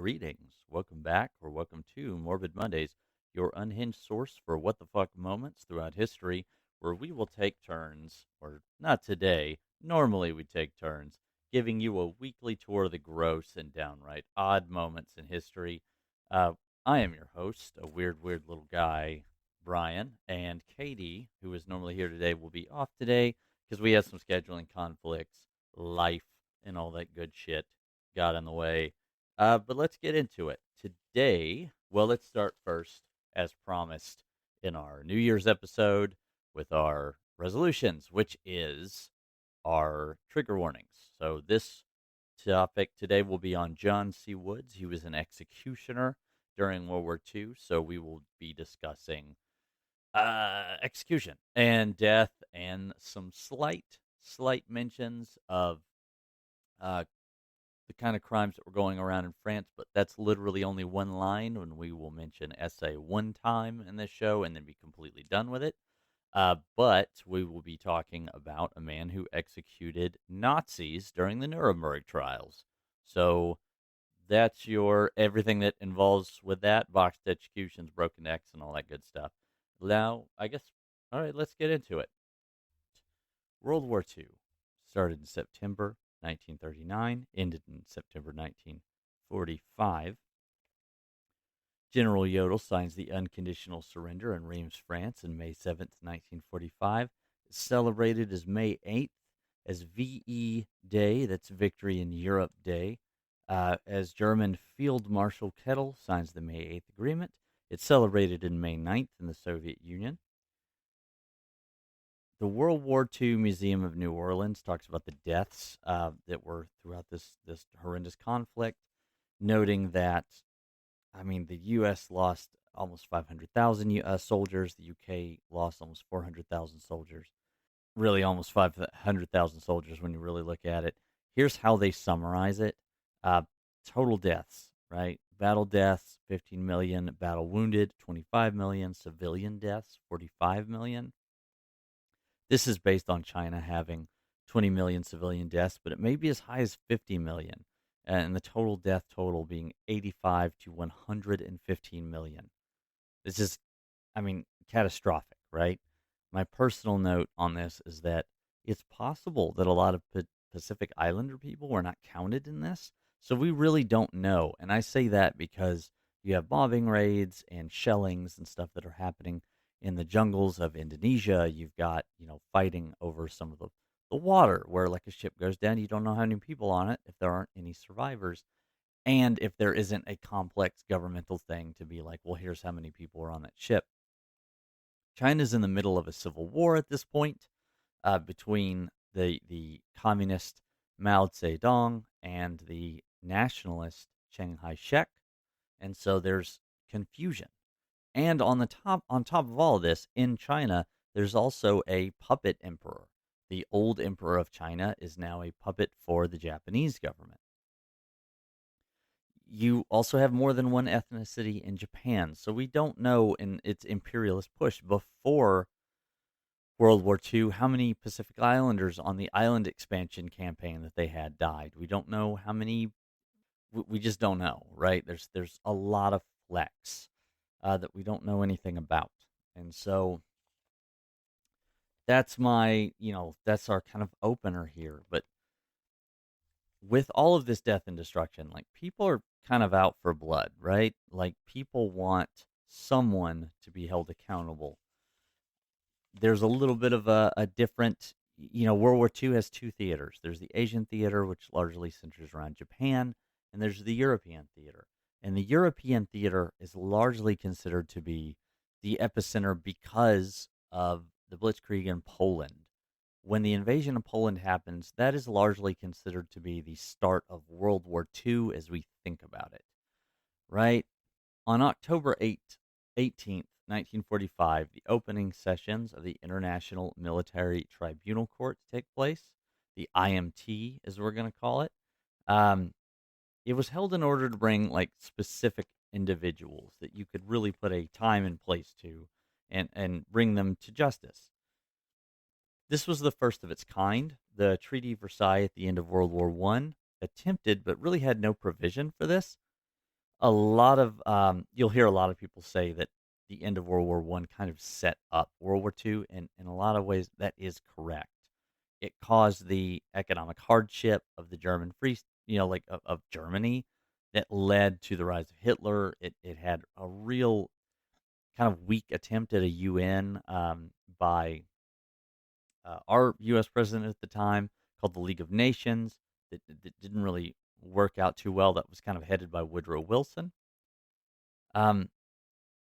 Greetings. Welcome back or welcome to Morbid Mondays, your unhinged source for what the fuck moments throughout history, where we will take turns, or not today, normally we take turns, giving you a weekly tour of the gross and downright odd moments in history. Uh, I am your host, a weird little guy, Brian, and Katie, who is normally here today, will be off today because we had some scheduling conflicts, life, and all that good shit got in the way. But let's get into it. Today, well, let's start first, as promised, in our New Year's episode with our resolutions, which is our trigger warnings. So, this topic today will be on John C. Woods. He was an executioner during World War II. So, we will be discussing execution and death and some slight mentions of uh, the kind of crimes that were going around in France, but that's literally only one line when we will mention SA one time in this show and then be completely done with it. But we will be talking about a man who executed Nazis during the Nuremberg trials. So that's your everything that involves with that boxed executions, broken necks, and all that good stuff. Now, I guess, all right, let's get into it. World War II started in September 1939, ended in September 1945. General Jodl signs the unconditional surrender in Reims, France on May 7th, 1945. It's celebrated as May 8th as VE Day, that's Victory in Europe Day, as German Field Marshal Kettle signs the May 8th agreement. It's celebrated in May 9th in the Soviet Union. The World War II Museum of New Orleans talks about the deaths that were throughout this horrendous conflict, noting that, I mean, the U.S. lost almost 500,000 soldiers. The U.K. lost almost 400,000 soldiers. Really, almost 500,000 soldiers when you really look at it. Here's how they summarize it. Uh, Total deaths, right? Battle deaths, 15 million. Battle wounded, 25 million. Civilian deaths, 45 million. This is based on China having 20 million civilian deaths, but it may be as high as 50 million, and the total death total being 85 to 115 million. This is, I mean, catastrophic, right? My personal note on this is that it's possible that a lot of Pacific Islander people were not counted in this, so we really don't know. And I say that because you have bombing raids and shellings and stuff that are happening in the jungles of Indonesia. You've got, fighting over some of the water where like a ship goes down. You don't know how many people on it if there aren't any survivors. And if there isn't a complex governmental thing to be like, well, here's how many people are on that ship. China's in the middle of a civil war at this point between the communist Mao Zedong and the nationalist Chiang Kai-shek. And so there's confusion. And on top of all of this, in China, there's also a puppet emperor. The old emperor of China is now a puppet for the Japanese government. You also have more than one ethnicity in Japan, so we don't know in its imperialist push before World War II how many Pacific Islanders on the island expansion campaign that they had died. We don't know how many. We just don't know, right? There's a lot of flex that we don't know anything about. And so that's our kind of opener here. But with all of this death and destruction, like people are kind of out for blood, right? Like people want someone to be held accountable. There's a little bit of a different, World War II has two theaters. There's the Asian theater, which largely centers around Japan, and there's the European theater. And the European theater is largely considered to be the epicenter because of the Blitzkrieg in Poland. When the invasion of Poland happens, that is largely considered to be the start of World War II as we think about it, right? On October 18th, 1945, the opening sessions of the International Military Tribunal Court take place. The IMT, as we're going to call it. It was held in order to bring like specific individuals that you could really put a time and place to and bring them to justice. This was the first of its kind. The Treaty of Versailles at the end of World War I attempted, but really had no provision for this. A lot of you'll hear a lot of people say that the end of World War One kind of set up World War Two, and in a lot of ways that is correct. It caused the economic hardship of the German free, like of Germany, that led to the rise of Hitler. It had a real kind of weak attempt at a UN by our U.S. president at the time, called the League of Nations, that didn't really work out too well. That was kind of headed by Woodrow Wilson. Um,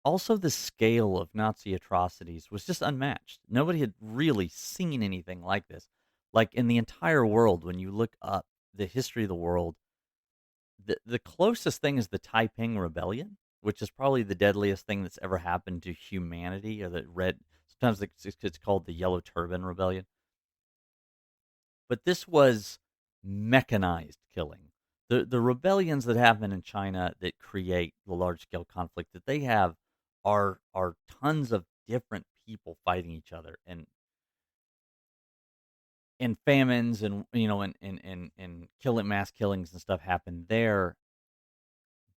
Also, the scale of Nazi atrocities was just unmatched. Nobody had really seen anything like this. Like in the entire world, when you look up the history of the world, the closest thing is the Taiping Rebellion, which is probably the deadliest thing that's ever happened to humanity, or the red. Sometimes it's called the Yellow Turban Rebellion. But this was mechanized killing. The rebellions that happen in China that create the large scale conflict that they have are tons of different people fighting each other, and famines, and and killing, mass killings and stuff happen there,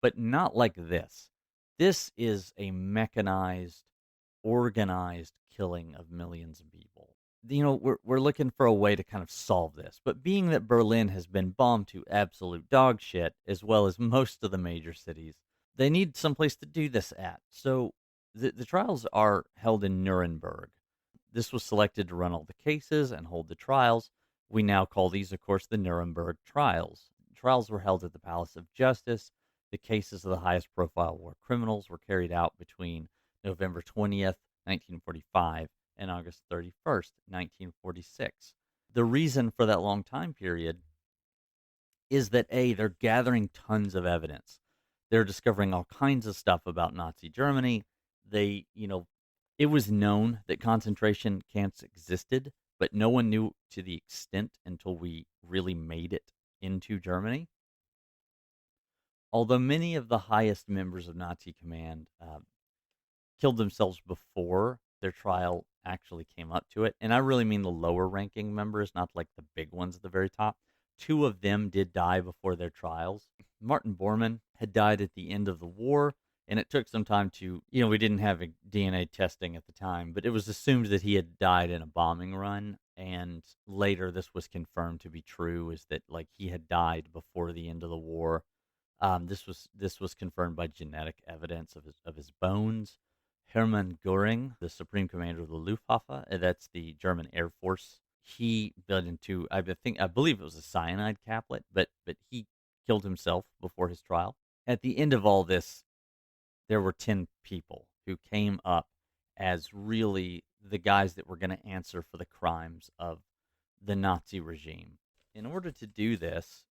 but not like this. This is a mechanized, organized killing of millions of people. We're looking for a way to kind of solve this. But being that Berlin has been bombed to absolute dog shit, as well as most of the major cities, they need someplace to do this at. So the trials are held in Nurenberg. This was selected to run all the cases and hold the trials. We now call these, of course, the Nuremberg trials. Trials were held at the Palace of Justice. The cases of the highest profile war criminals were carried out between November 20th, 1945 and August 31st, 1946. The reason for that long time period is that A, they're gathering tons of evidence. They're discovering all kinds of stuff about Nazi Germany. It was known that concentration camps existed, but no one knew to the extent until we really made it into Germany. Although many of the highest members of Nazi command killed themselves before their trial actually came up to it. And I really mean the lower ranking members, not like the big ones at the very top. Two of them did die before their trials. Martin Bormann had died at the end of the war, and it took some time to, we didn't have a DNA testing at the time, but it was assumed that he had died in a bombing run. And later, this was confirmed to be true, is that like he had died before the end of the war. This was confirmed by genetic evidence of his bones. Hermann Goering, the supreme commander of the Luftwaffe, that's the German Air Force. He fell into, I believe it was a cyanide caplet, but he killed himself before his trial. At the end of all this, there were 10 people who came up as really the guys that were going to answer for the crimes of the Nazi regime. In order to do this,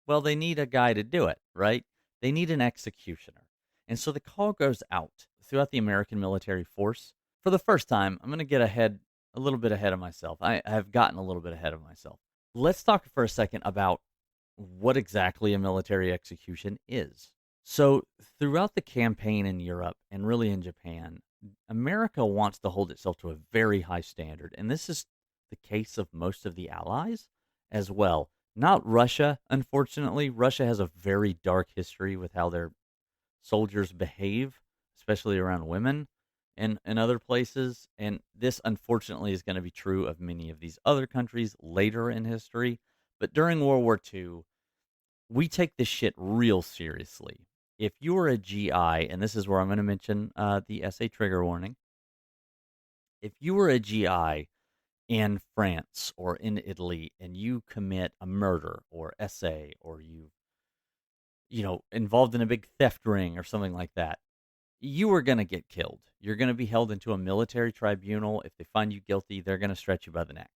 well, they need a guy to do it, right? They need an executioner. And so the call goes out throughout the American military force. For the first time, I'm going to get a little bit ahead of myself. I have gotten a little bit ahead of myself. Let's talk for a second about what exactly a military execution is. So, throughout the campaign in Europe and really in Japan, America wants to hold itself to a very high standard. And this is the case of most of the allies as well. Not Russia, unfortunately. Russia has a very dark history with how their soldiers behave, especially around women and other places. And this, unfortunately, is going to be true of many of these other countries later in history. But during World War II, we take this shit real seriously. If you are a GI, and this is where I'm going to mention the essay trigger warning. If you were a GI in France or in Italy and you commit a murder or essay, or involved in a big theft ring or something like that, you are going to get killed. You're going to be held into a military tribunal. If they find you guilty, they're going to stretch you by the neck.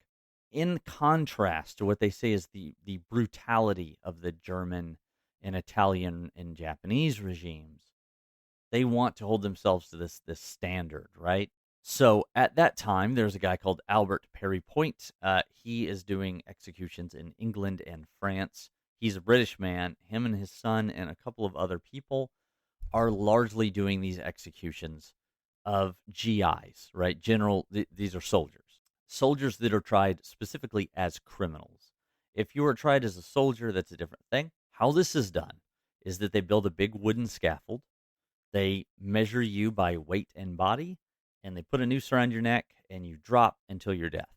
In contrast to what they say is the brutality of the German and Italian and Japanese regimes, they want to hold themselves to this standard, right? So at that time, there's a guy called Albert Perry Point. He is doing executions in England and France. He's a British man. Him and his son and a couple of other people are largely doing these executions of GIs, right? These are soldiers that are tried specifically as criminals. If you are tried as a soldier, that's a different thing. How this is done is that they build a big wooden scaffold. They measure you by weight and body, and they put a noose around your neck, and you drop until your death.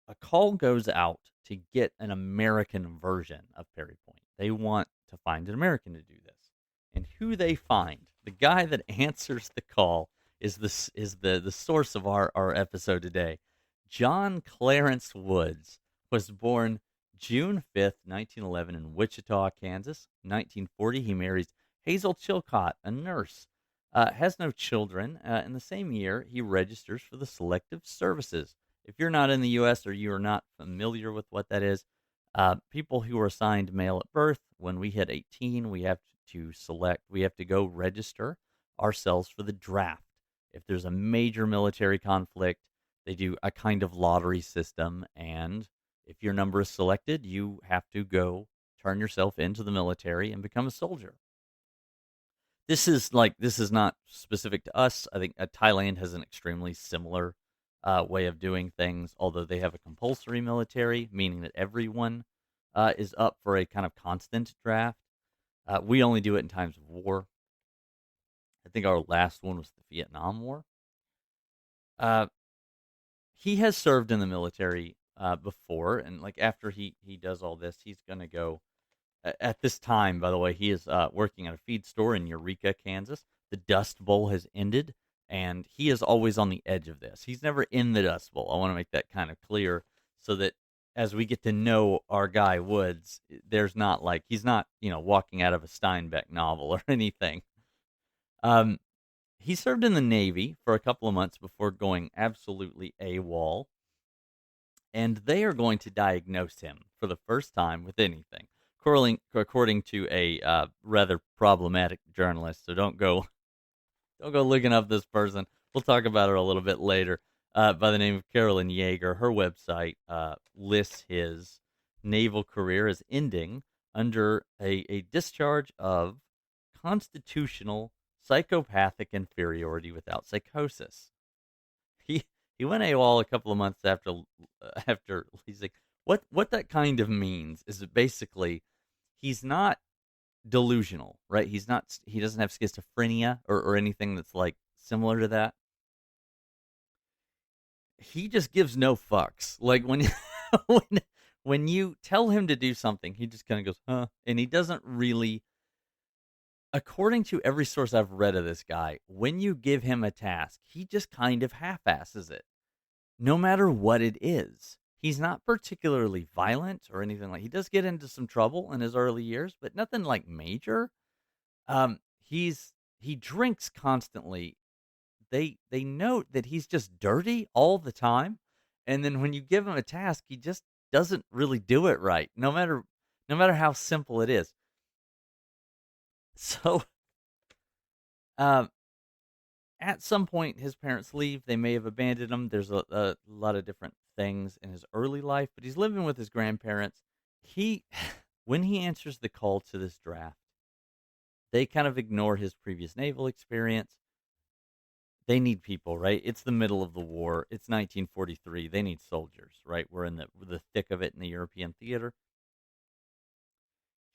A call goes out to get an American version of Perry Point. They want to find an American to do this. And who they find, the guy that answers the call is the source of our episode today. John Clarence Woods was born June 5th, 1911 in Wichita, Kansas. 1940, he marries Hazel Chilcott, a nurse. Has no children. In the same year, he registers for the Selective Services. If you're not in the U.S. or you are not familiar with what that is, people who are assigned male at birth, when we hit 18, we have to go register ourselves for the draft. If there's a major military conflict, they do a kind of lottery system, and if your number is selected, you have to go turn yourself into the military and become a soldier. This is not specific to us. I think Thailand has an extremely similar way of doing things, although they have a compulsory military, meaning that everyone is up for a kind of constant draft. We only do it in times of war. I think our last one was the Vietnam War. Uh, he has served in the military before, and like after he does all this, he's gonna go. At this time, by the way, he is working at a feed store in Eureka, Kansas. The Dust Bowl has ended, and he is always on the edge of this. He's never in the Dust Bowl. I want to make that kind of clear so that as we get to know our guy Woods, there's not like he's not walking out of a Steinbeck novel or anything. Um, he served in the Navy for a couple of months before going absolutely AWOL, and they are going to diagnose him for the first time with anything, according to a rather problematic journalist. So don't go looking up this person. We'll talk about her a little bit later. By the name of Carolyn Yeager. Her website lists his naval career as ending under a discharge of constitutional psychopathic inferiority without psychosis. He went AWOL a couple of months after leasing. What that kind of means is that basically he's not delusional, right? He doesn't have schizophrenia or anything that's like similar to that. He just gives no fucks. Like when when when you tell him to do something, he just kind of goes, "Huh," and he doesn't really. According to every source I've read of this guy, when you give him a task, he just kind of half-asses it, no matter what it is. He's not particularly violent or anything like. He does get into some trouble in his early years, but nothing like major. He drinks constantly. They note that he's just dirty all the time, and then when you give him a task, he just doesn't really do it right, no matter how simple it is. So, um, at some point, his parents leave. They may have abandoned him. There's a lot of different things in his early life, but he's living with his grandparents. He, when he answers the call to this draft, they kind of ignore his previous naval experience. They need people, right? It's the middle of the war. It's 1943. They need soldiers, right? We're in the thick of it in the European theater.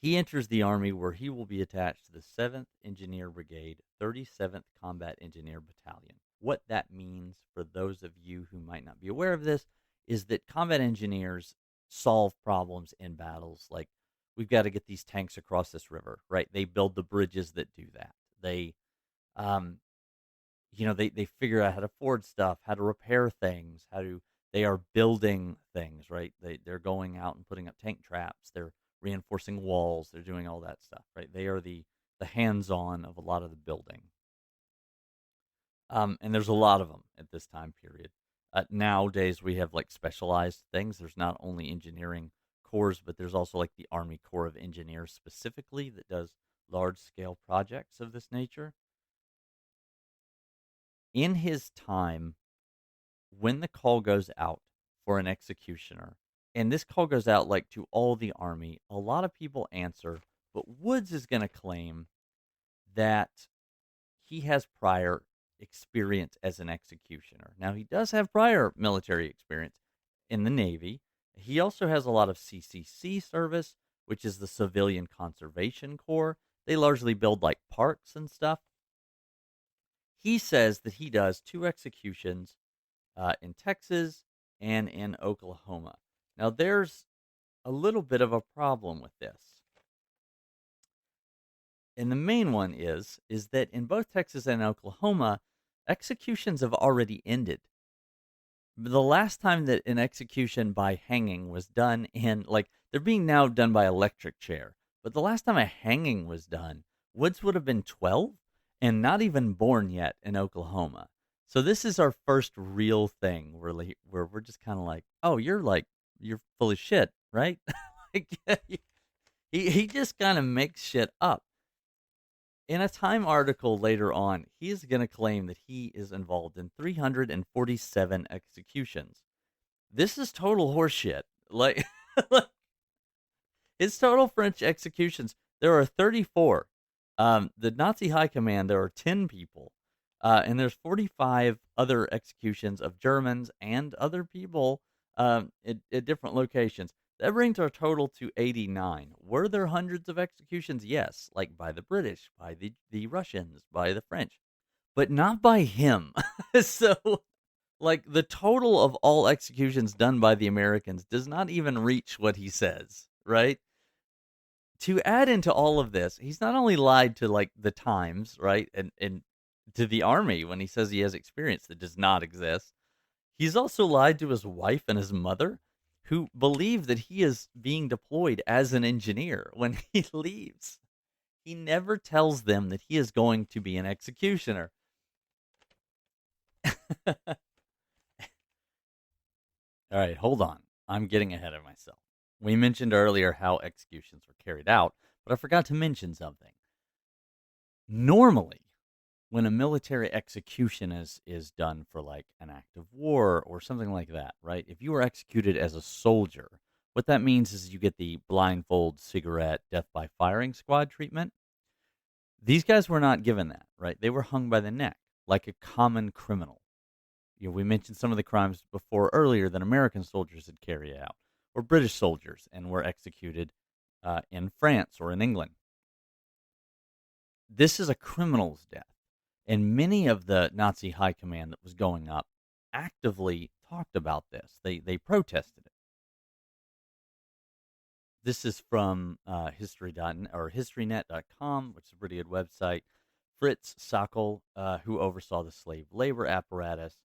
He enters the Army where he will be attached to the 7th Engineer Brigade, 37th Combat Engineer Battalion. What that means for those of you who might not be aware of this is that combat engineers solve problems in battles. Like, we've got to get these tanks across this river, right? They build the bridges that do that. Um, they figure out how to forge stuff, how to repair things, they are building things, right? They're going out and putting up tank traps. They're reinforcing walls. They're doing all that stuff, right? They are the hands-on of a lot of the building. And there's a lot of them at this time period. Nowadays, we have like specialized things. There's not only engineering corps, but there's also like the Army Corps of Engineers specifically that does large-scale projects of this nature. In his time, when the call goes out for an executioner, and this call goes out like to all the Army, a lot of people answer, but Woods is going to claim that he has prior experience as an executioner. Now, he does have prior military experience in the Navy. He also has a lot of CCC service, which is the Civilian Conservation Corps. They largely build like parks and stuff. He says that he does two executions in Texas and in Oklahoma. Now, there's a little bit of a problem with this. And the main one is that in both Texas and Oklahoma, executions have already ended. The last time that an execution by hanging was done in, like, they're being now done by electric chair, but the last time a hanging was done, Woods would have been 12 and not even born yet in Oklahoma. So this is our first real thing where we're just kind of like, oh, you're full of shit, right? Like, he just kind of makes shit up. In a Time article later on, he is going to claim that he is involved in 347 executions. This is total horseshit. Like, his total French executions, there are 34. The Nazi high command, there are 10 people. And there's 45 other executions of Germans and other people at different locations. That brings our total to 89. Were there hundreds of executions? Yes, like by the British, by the Russians, by the French, but not by him. So, like, the total of all executions done by the Americans does not even reach what he says, right? To add into all of this, he's not only lied to, like, the Times, right, and to the Army when he says he has experience that does not exist. He's also lied to his wife and his mother, who believe that he is being deployed as an engineer when he leaves. He never tells them that he is going to be an executioner. All right, hold on. I'm getting ahead of myself. We mentioned earlier how executions were carried out, but I forgot to mention something. Normally, when a military execution is done for like an act of war or something like that, right? If you were executed as a soldier, what that means is you get the blindfold, cigarette, death by firing squad treatment. These guys were not given that, right? They were hung by the neck like a common criminal. You know, we mentioned some of the crimes before earlier that American soldiers had carried out, or British soldiers, and were executed in France or in England. This is a criminal's death. And many of the Nazi high command that was going up actively talked about this. They protested it. This is from historynet.com, which is a pretty good website. Fritz Sackel, who oversaw the slave labor apparatus,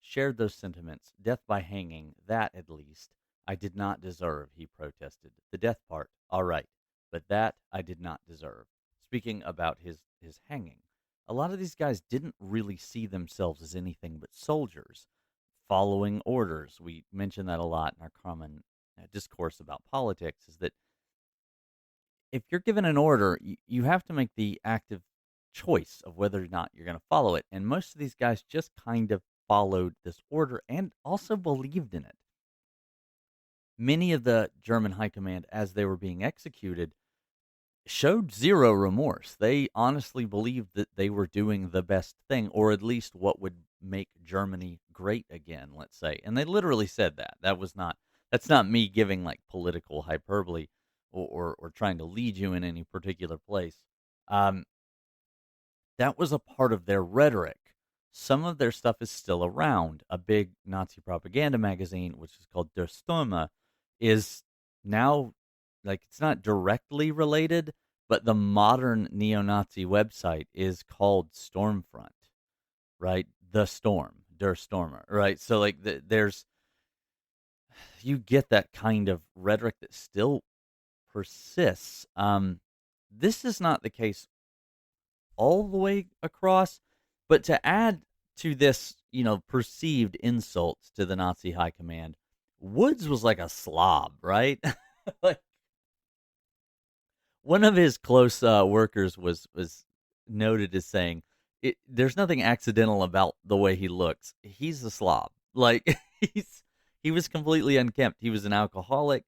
shared those sentiments. Death by hanging, that at least, I did not deserve, he protested. The death part, all right, but that I did not deserve. Speaking about his hanging. A lot of these guys didn't really see themselves as anything but soldiers, following orders. We mention that a lot in our common discourse about politics, is that if you're given an order, you have to make the active choice of whether or not you're going to follow it. And most of these guys just kind of followed this order and also believed in it. Many of the German high command, as they were being executed, showed zero remorse. They honestly believed that they were doing the best thing, or at least what would make Germany great again, let's say. And they literally said that. That's not me giving like political hyperbole or trying to lead you in any particular place. That was a part of their rhetoric. Some of their stuff is still around. A big Nazi propaganda magazine, which is called Der Stürmer, is now, like, it's not directly related, but the modern neo-Nazi website is called Stormfront, right? The Storm, Der Stürmer, right? So, like, you get that kind of rhetoric that still persists. This is not the case all the way across, but to add to this, perceived insults to the Nazi high command, Woods was like a slob, right? Like, one of his close workers was noted as saying, "There's nothing accidental about the way he looks. He's a slob. Like, he was completely unkempt. He was an alcoholic."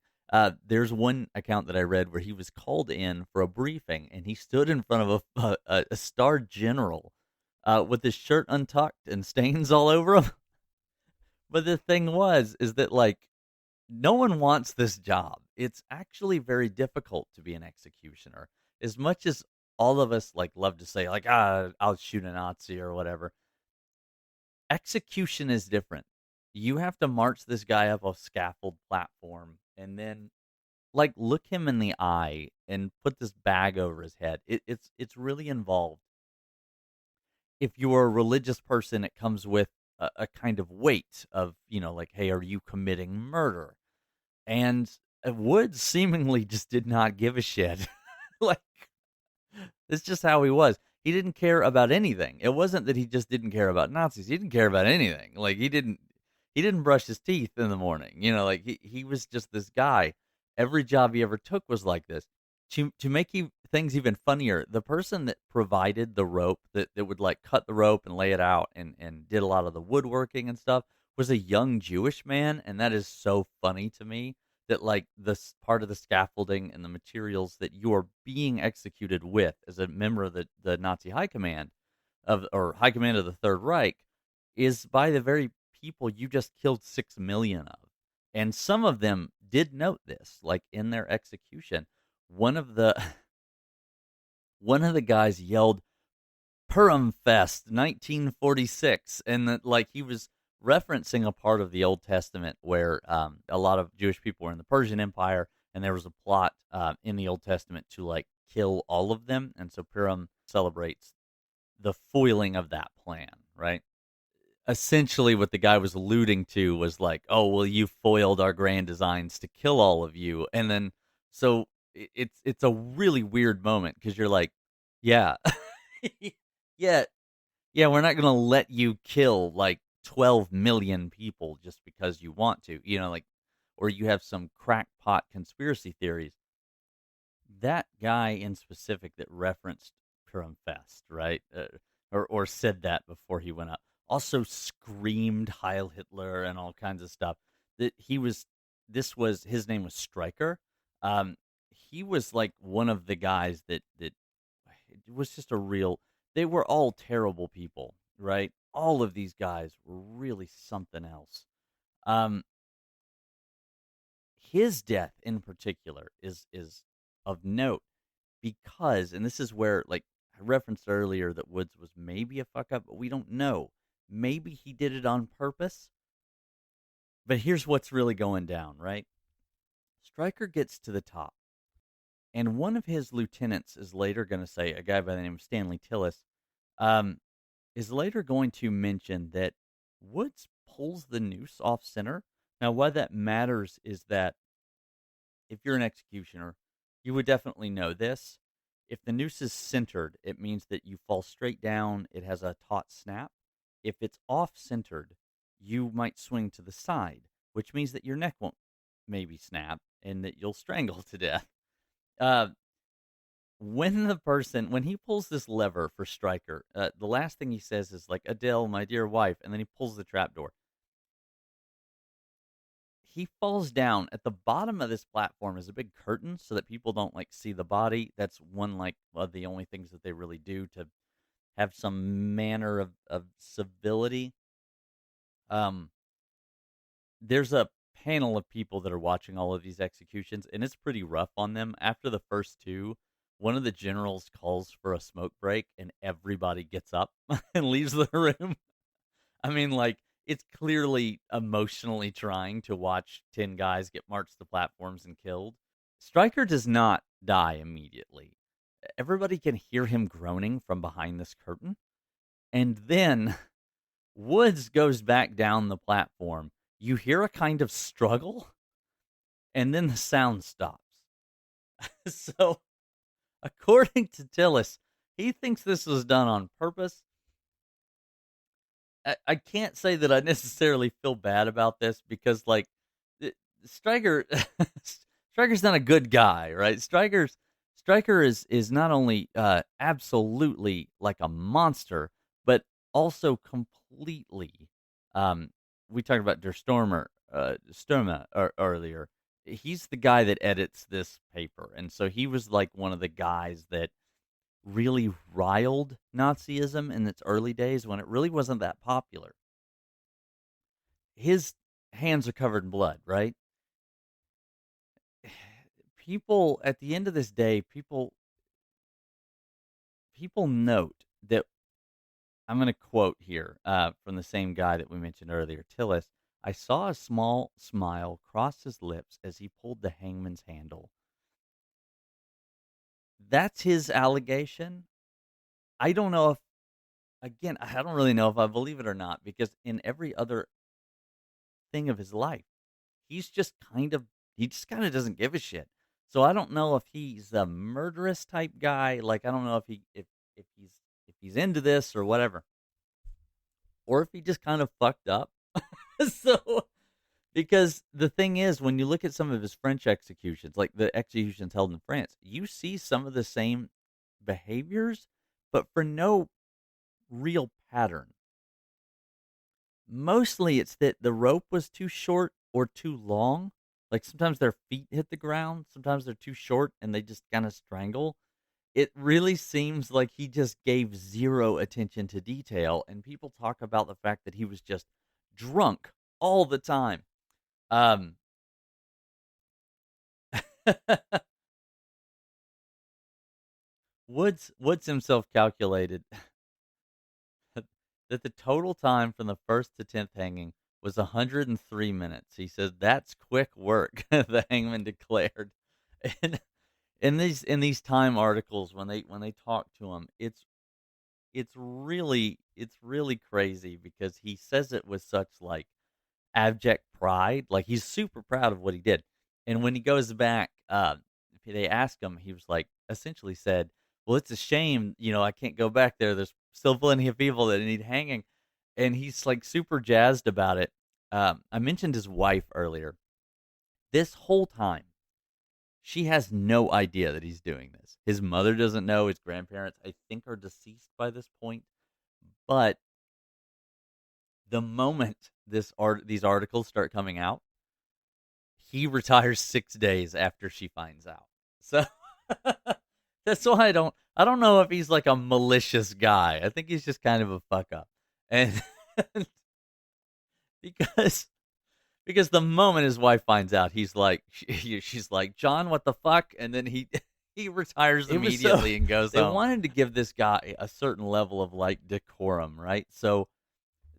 There's one account that I read where he was called in for a briefing, and he stood in front of a star general with his shirt untucked and stains all over him. But the thing is that, like, no one wants this job. it's actually very difficult to be an executioner. As much as all of us like love to say like I'll shoot a Nazi or whatever, execution is different. You have to march this guy up a scaffold platform and then like look him in the eye and put this bag over his head. It's really involved. If you're a religious person, it comes with a kind of weight of, like, hey, are you committing murder? And Woods seemingly just did not give a shit. Like, it's just how he was. He didn't care about anything. It wasn't that he just didn't care about Nazis. He didn't care about anything. Like he didn't brush his teeth in the morning. Like he was just this guy. Every job he ever took was like this. To make things even funnier, the person that provided the rope that would like cut the rope and lay it out and did a lot of the woodworking and stuff was a young Jewish man, and that is so funny to me that like this part of the scaffolding and the materials that you are being executed with as a member of the Nazi high command or high command of the Third Reich is by the very people you just killed 6 million of. And some of them did note this, like in their execution. One of the one of the guys yelled Purimfest 1946, and that like he was referencing a part of the Old Testament where a lot of Jewish people were in the Persian Empire, and there was a plot in the Old Testament to like kill all of them, and so Purim celebrates the foiling of that plan, right? Essentially, what the guy was alluding to was like, "Oh, well, you foiled our grand designs to kill all of you," and then so it's a really weird moment because you're like, "Yeah, yeah, yeah, we're not gonna let you kill like 12 million people just because you want to, like, or you have some crackpot conspiracy theories." That guy in specific that referenced Purim Fest, right? Or said that before he went up. Also screamed Heil Hitler and all kinds of stuff. That he was this was his name was Stryker. He was like one of the guys that it was just a real they were all terrible people, right? All of these guys were really something else. Um his death in particular is of note because, and this is where, like I referenced earlier, that Woods was maybe a fuck up, but we don't know. Maybe he did it on purpose. But here's what's really going down, right? Stryker gets to the top, and one of his lieutenants is later going to say, a guy by the name of Stanley Tillis, um, is later going to mention that Woods pulls the noose off center. Now, why that matters is that if you're an executioner, you would definitely know this. If the noose is centered, it means that you fall straight down. It has a taut snap. If it's off centered, you might swing to the side, which means that your neck won't maybe snap and that you'll strangle to death. Uh, when he pulls this lever for Stryker, the last thing he says is like, Adele, my dear wife, and then he pulls the trap door. He falls down. At the bottom of this platform is a big curtain so that people don't like see the body. That's one like of the only things that they really do to have some manner of civility. Um, there's a panel of people that are watching all of these executions, and it's pretty rough on them. After the first two, one of the generals calls for a smoke break, and everybody gets up and leaves the room. I mean, like, it's clearly emotionally trying to watch 10 guys get marched to platforms and killed. Stryker does not die immediately. Everybody can hear him groaning from behind this curtain. And then Woods goes back down the platform. You hear a kind of struggle, and then the sound stops. So, according to Tillis, he thinks this was done on purpose. I can't say that I necessarily feel bad about this because, like, Stryker, Stryker's not a good guy, right? Stryker is not only absolutely like a monster, but also completely. Um, we talked about Sturmer earlier. He's the guy that edits this paper, and so he was like one of the guys that really riled Nazism in its early days when it really wasn't that popular. His hands are covered in blood, right? people at the end of this day, people note that I'm going to quote here from the same guy that we mentioned earlier, Tillis. I saw a small smile cross his lips as he pulled the hangman's handle. That's his allegation. I don't know if, again, I don't really know if I believe it or not, because in every other thing of his life, he's just kind of, he just kind of doesn't give a shit. So I don't know if he's a murderous type guy. Like, I don't know if he's, if he's into this or whatever, or if he just kind of fucked up. So, because the thing is, when you look at some of his French executions, like the executions held in France, you see some of the same behaviors, but for no real pattern. Mostly it's that the rope was too short or too long. Like sometimes their feet hit the ground, sometimes they're too short and they just kind of strangle. It really seems like he just gave zero attention to detail, and people talk about the fact that he was just drunk all the time. Um Woods himself calculated that the total time from the first to 10th hanging was 103 minutes. He said that's quick work, the hangman declared. And in these time articles, when they talk to him, it's really crazy because he says it with such like abject pride. Like he's super proud of what he did. And when he goes back, they ask him, he was like, essentially said, "Well, it's a shame, I can't go back there. There's still plenty of people that need hanging," and he's like super jazzed about it. I mentioned his wife earlier. This whole time, she has no idea that he's doing this. His mother doesn't know. His grandparents, I think, are deceased by this point. But the moment these articles start coming out, he retires 6 days after she finds out. So that's why I don't know if he's like a malicious guy. I think he's just kind of a fuck up. And because because the moment his wife finds out, he's like she's like, "John, what the fuck?" And then he he retires It was so immediately and goes they home. wanted to give this guy a certain level of like decorum, right? So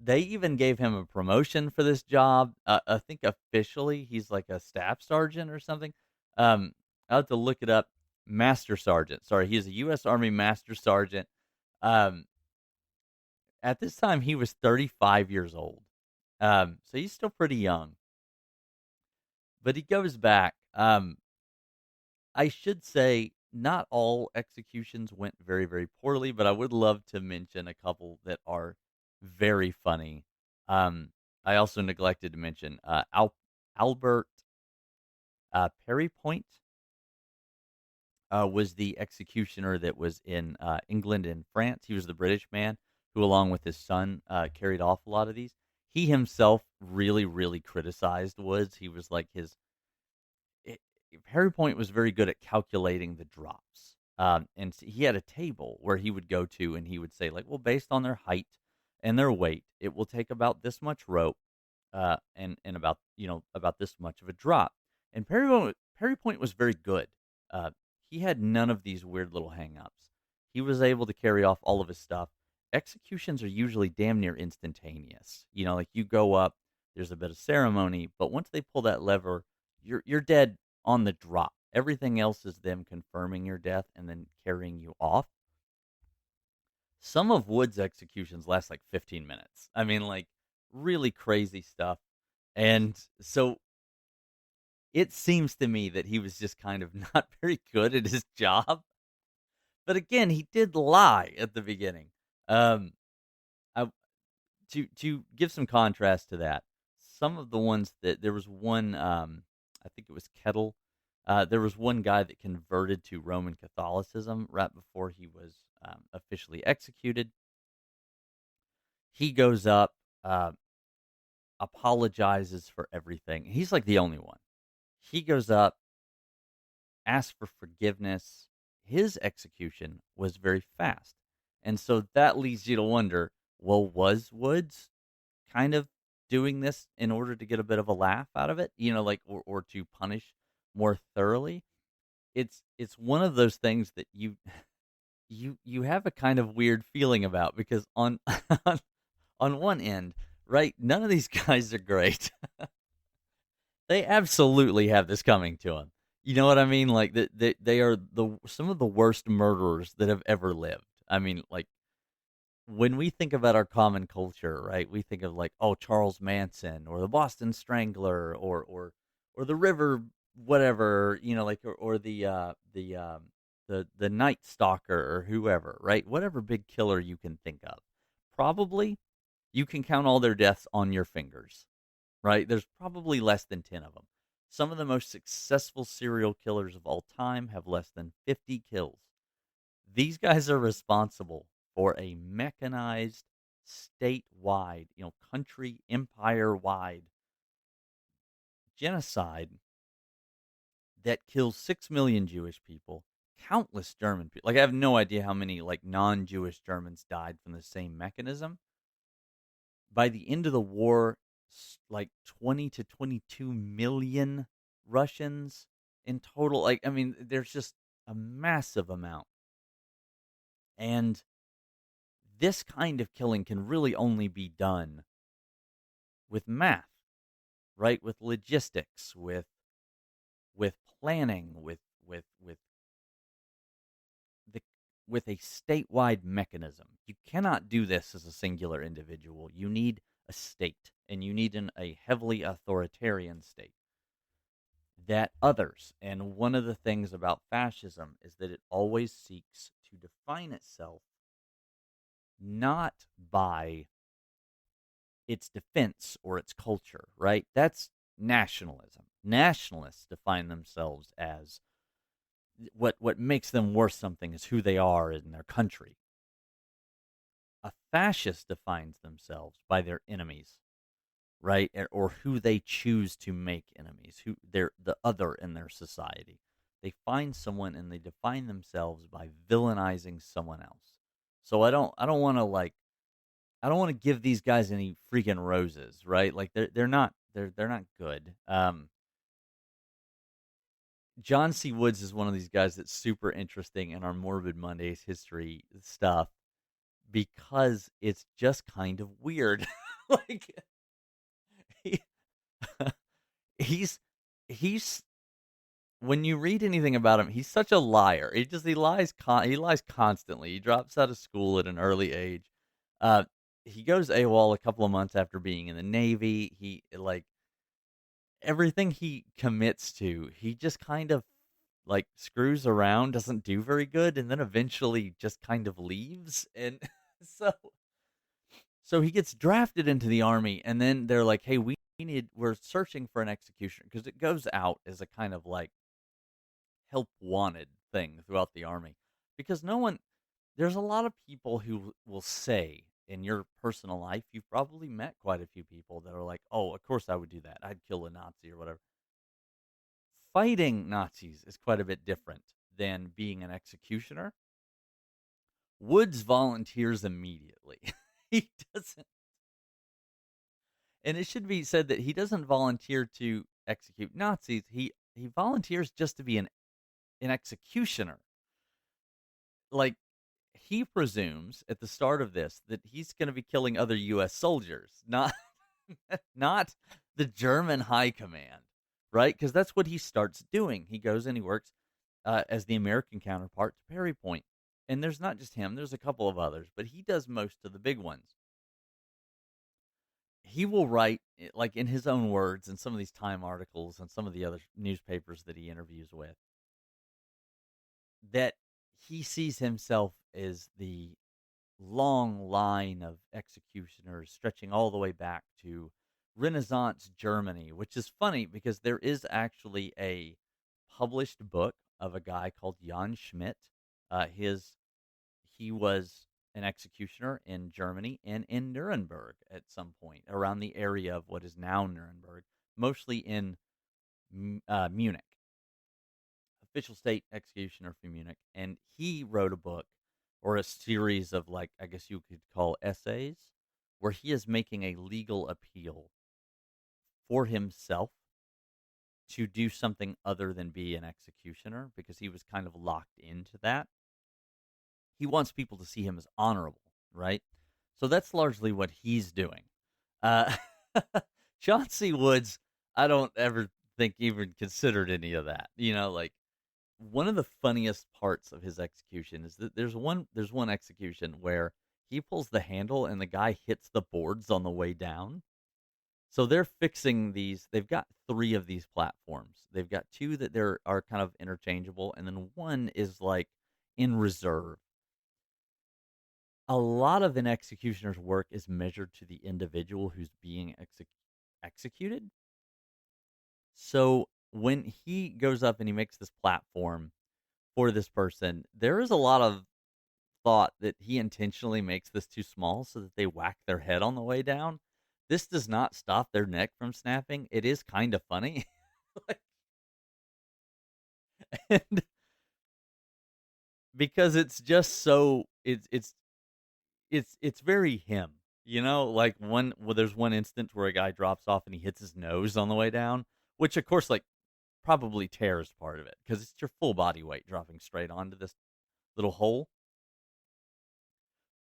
they even gave him a promotion for this job. I think officially he's like a staff sergeant or something. I have to look it up. Master sergeant. Sorry, he's a U.S. Army master sergeant. Um, at this time, he was 35 years old. So he's still pretty young. But he goes back. I should say not all executions went very, very poorly, but I would love to mention a couple that are very funny. I also neglected to mention Albert Perry Point was the executioner that was in England and France. He was the British man who, along with his son, carried off a lot of these. He himself really, really criticized Woods. He was like it, Harry Point was very good at calculating the drops. And he had a table where he would go to and he would say, like, well, based on their height and their weight, it will take about this much rope, and about about this much of a drop. And Perry Point was very good. Uh, he had none of these weird little hangups. He was able to carry off all of his stuff. Executions are usually damn near instantaneous. Like you go up, there's a bit of ceremony, but once they pull that lever, you're dead on the drop. Everything else is them confirming your death and then carrying you off. Some of Wood's executions last like 15 minutes. I mean, like really crazy stuff. And so it seems to me that he was just kind of not very good at his job. But again, he did lie at the beginning. Um, I, to give some contrast to that, some of the ones that there was one, I think it was Kettle. There was one guy that converted to Roman Catholicism right before he was officially executed. He goes up, uh, apologizes for everything. He's like the only one. He goes up, asks for forgiveness. His execution was very fast. And so that leads you to wonder, well, was Woods kind of doing this in order to get a bit of a laugh out of it, like, or to punish more thoroughly? it's one of those things that you have a kind of weird feeling about because on on one end, right, none of these guys are great. They absolutely have this coming to them. You know what I mean? Like they are some of the worst murderers that have ever lived. I mean, like when we think about our common culture, right? We think of like, oh, Charles Manson or the Boston Strangler or the River whatever, like or the Night Stalker or whoever, right? Whatever big killer you can think of. Probably you can count all their deaths on your fingers, right? There's probably less than 10 of them. Some of the most successful serial killers of all time have less than 50 kills. These guys are responsible for a mechanized, statewide, country empire wide genocide that kills 6 million Jewish people, countless German people. Like, I have no idea how many, like, non Jewish Germans died from the same mechanism. By the end of the war, like 20 to 22 million Russians in total. Like, I mean, there's just a massive amount. And this kind of killing can really only be done with math, right? With logistics, with planning, with the with a statewide mechanism. You cannot do this as a singular individual. You need a state, and you need a heavily authoritarian state that others. And one of the things about fascism is that it always seeks to define itself not by its defense or its culture, right? That's nationalism. Nationalists define themselves as what makes them worth something is who they are in their country. A fascist defines themselves by their enemies, right? Or who they choose to make enemies, who they're the other in their society. They find someone and they define themselves by villainizing someone else. So I don't want to like I don't want to give these guys any freaking roses, right? Like they're not good. John C. Woods is one of these guys that's super interesting in our Morbid Mondays history stuff because it's just kind of weird. like he, he's he's when you read anything about him, he's such a liar. He lies constantly. He drops out of school at an early age. Uh, he goes AWOL a couple of months after being in the Navy. He like everything he commits to, he just kind of like screws around, doesn't do very good, and then eventually just kind of leaves. And so so he gets drafted into the army, and then they're like, "Hey, we're searching for an executioner," because it goes out as a kind of like help wanted thing throughout the army because no one there's a lot of people who will say in your personal life you've probably met quite a few people that are like, oh, of course I would do that, I'd kill a Nazi or whatever. Fighting Nazis is quite a bit different than being an executioner. Woods volunteers immediately. He doesn't, and it should be said that he doesn't volunteer to execute Nazis. He volunteers just to be an executioner. Like, he presumes at the start of this that he's going to be killing other U.S. soldiers, not not the German high command, right? Because that's what he starts doing. He goes and he works as the American counterpart to Perry Point, and there's not just him. There's a couple of others, but he does most of the big ones. He will write, like in his own words, in some of these Time articles and some of the other newspapers that he interviews with, that he sees himself as the long line of executioners stretching all the way back to Renaissance Germany, which is funny because there is actually a published book of a guy called Jan Schmidt. He was an executioner in Germany and in Nurenberg at some point around the area of what is now Nuremberg, mostly in Munich, official state executioner for Munich, and he wrote a book or a series of, like, I guess you could call essays where he is making a legal appeal for himself to do something other than be an executioner because he was kind of locked into that. He wants people to see him as honorable, right? So that's largely what he's doing. Uh, John C. Woods, I don't ever think even considered any of that. Like one of the funniest parts of his execution is that there's one execution where he pulls the handle and the guy hits the boards on the way down. So they're fixing these. They've got three of these platforms. They've got two that are kind of interchangeable, and then one is like in reserve. A lot of an executioner's work is measured to the individual who's being executed. So when he goes up and he makes this platform for this person, there is a lot of thought that he intentionally makes this too small so that they whack their head on the way down. This does not stop their neck from snapping. It is kind of funny. Like, and because it's just so it's very him. Like there's one instance where a guy drops off and he hits his nose on the way down, which of course like probably tears part of it because it's your full body weight dropping straight onto this little hole.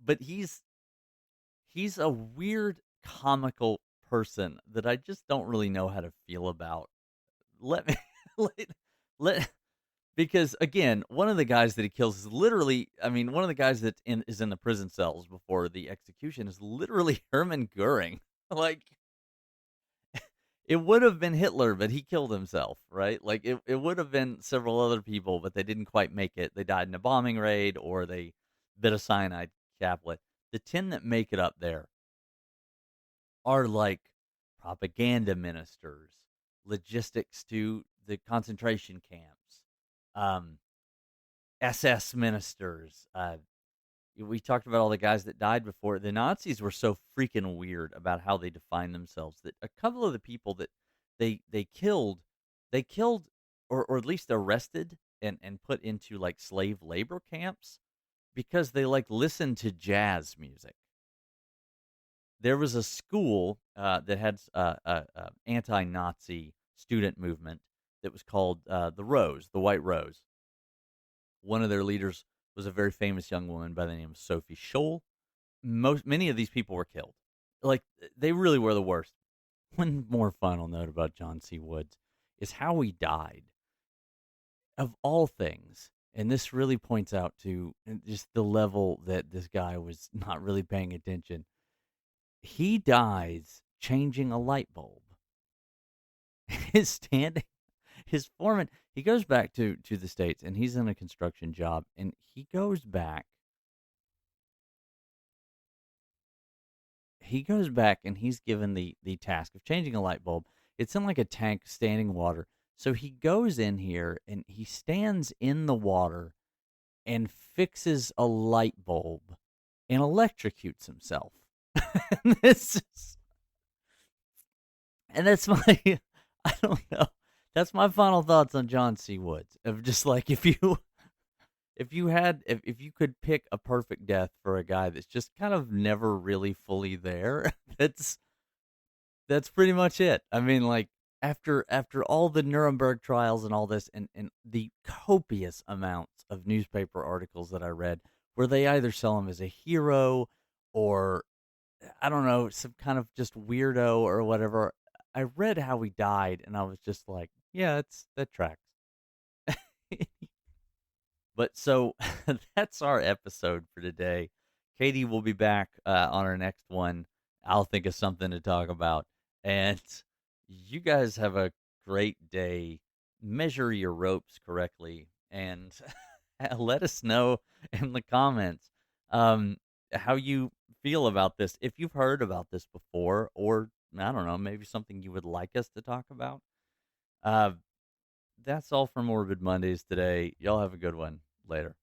But he's a weird comical person that I just don't really know how to feel about. Let me let, let because again, one of the guys that he kills is literally, I mean, one of the guys that is in the prison cells before the execution is literally Hermann Goering. Like it would have been Hitler, but he killed himself, right? Like it would have been several other people, but they didn't quite make it. They died in a bombing raid or they bit a cyanide caplet. The 10 that make it up there are like propaganda ministers, logistics to the concentration camps, um, SS ministers. We talked about all the guys that died before. The Nazis were so freaking weird about how they defined themselves that a couple of the people that they killed, they killed or at least arrested and put into like slave labor camps because they like listened to jazz music. There was a school that had anti-Nazi student movement that was called the Rose, the White Rose. One of their leaders was a very famous young woman by the name of Sophie Scholl. Many of these people were killed. Like they really were the worst. One more final note about John C. Woods is how he died. Of all things, and this really points out to just the level that this guy was not really paying attention. He dies changing a light bulb. His standing, his foreman, he goes back to the States and he's in a construction job and he goes back and he's given the task of changing a light bulb. It's in like a tank standing water. So he goes in here and he stands in the water and fixes a light bulb and electrocutes himself. And this is, and that's my I don't know. That's my final thoughts on John C. Woods. Of just like if you could pick a perfect death for a guy that's just kind of never really fully there, that's pretty much it. I mean, like after all the Nuremberg trials and all this and the copious amounts of newspaper articles that I read where they either sell him as a hero or I don't know, some kind of just weirdo or whatever. I read how he died and I was just like, yeah, that tracks. But so that's our episode for today. Katie will be back on our next one. I'll think of something to talk about. And you guys have a great day. Measure your ropes correctly and let us know in the comments how you feel about this. If you've heard about this before, or I don't know, maybe something you would like us to talk about. Uh, that's all for Morbid Mondays today. Y'all have a good one. Later.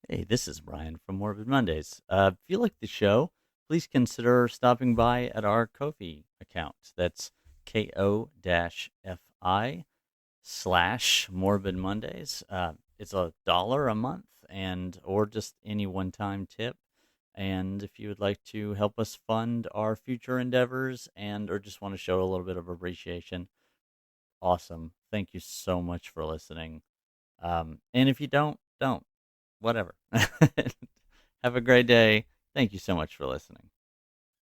Hey, this is Brian from Morbid Mondays. If you like the show, please consider stopping by at our Ko-fi account. That's ko-fi/Morbid Mondays. It's $1 a month, and or just any one-time tip. And if you would like to help us fund our future endeavors, and or just want to show a little bit of appreciation, awesome. Thank you so much for listening. And if you don't. Whatever. Have a great day. Thank you so much for listening.